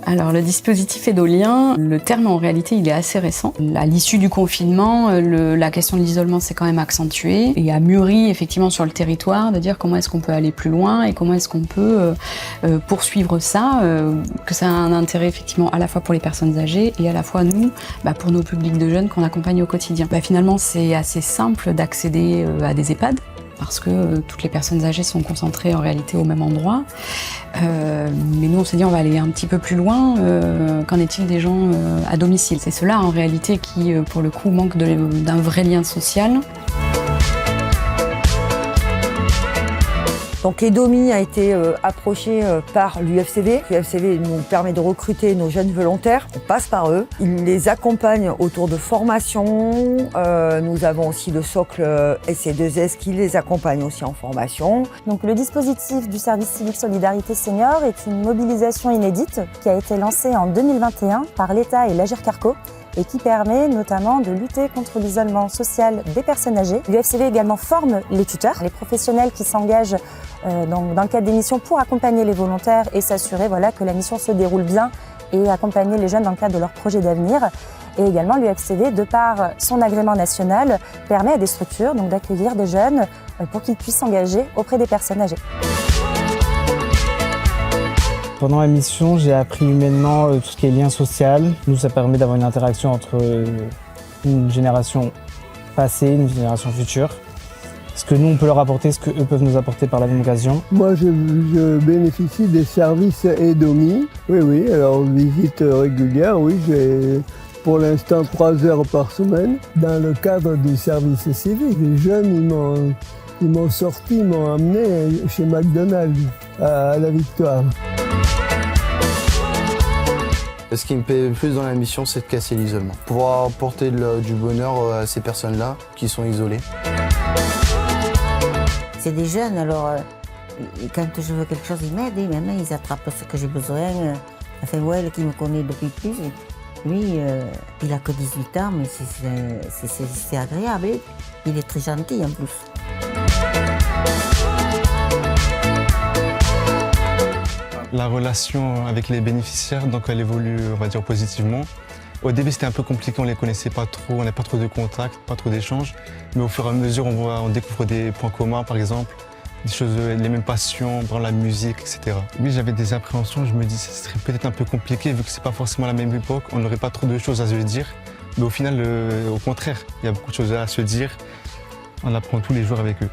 Alors le dispositif Edolien, le terme en réalité il est assez récent. À l'issue du confinement, la question de l'isolement s'est quand même accentuée et a mûri effectivement sur le territoire de dire comment est-ce qu'on peut aller plus loin et comment est-ce qu'on peut poursuivre ça, que ça a un intérêt effectivement à la fois pour les personnes âgées et à la fois nous, pour nos publics de jeunes qu'on accompagne au quotidien. Finalement c'est assez simple d'accéder à des EHPAD, parce que toutes les personnes âgées sont concentrées en réalité au même endroit. Mais nous on s'est dit on va aller un petit peu plus loin, qu'en est-il des gens à domicile? C'est ceux-là en réalité qui pour le coup manquent d'un vrai lien social. Donc Edomi a été approché par l'UFCV. L'UFCV nous permet de recruter nos jeunes volontaires. On passe par eux. Ils les accompagnent autour de formations. Nous avons aussi le socle SC2S qui les accompagne aussi en formation. Donc le dispositif du service civique Solidarité Senior est une mobilisation inédite qui a été lancée en 2021 par l'État et l'Agirc Arrco, et qui permet notamment de lutter contre l'isolement social des personnes âgées. L'UFCV également forme les tuteurs, les professionnels qui s'engagent dans le cadre des missions pour accompagner les volontaires et s'assurer que la mission se déroule bien et accompagner les jeunes dans le cadre de leurs projets d'avenir. Et également l'UFCV, de par son agrément national, permet à des structures d'accueillir des jeunes pour qu'ils puissent s'engager auprès des personnes âgées. Pendant la mission, j'ai appris humainement tout ce qui est lien social. Nous, ça permet d'avoir une interaction entre une génération passée et une génération future. Ce que nous, on peut leur apporter, ce qu'eux peuvent nous apporter par la même occasion. Moi, je bénéficie des services Edomi. Oui, alors visite régulière, oui, j'ai pour l'instant 3 heures par semaine. Dans le cadre du service civique, les jeunes, ils m'ont sorti, ils m'ont amené chez McDonald's à la Victoire. Ce qui me plaît le plus dans la mission, c'est de casser l'isolement. Pouvoir apporter du bonheur à ces personnes-là qui sont isolées. C'est des jeunes, alors quand je veux quelque chose, ils m'aident, maintenant ils attrapent ce que j'ai besoin. Enfin, Well, qui me connaît depuis plus, lui, il a que 18 ans, mais c'est agréable. Il est très gentil en plus. La relation avec les bénéficiaires, donc elle évolue, on va dire, positivement. Au début, c'était un peu compliqué, on ne les connaissait pas trop, on n'avait pas trop de contacts, pas trop d'échanges. Mais au fur et à mesure, on découvre des points communs, par exemple, des choses, les mêmes passions, dans la musique, etc. Oui, j'avais des appréhensions, je me dis que ce serait peut-être un peu compliqué, vu que ce n'est pas forcément la même époque, on n'aurait pas trop de choses à se dire. Mais au final, au contraire, il y a beaucoup de choses à se dire, on apprend tous les jours avec eux.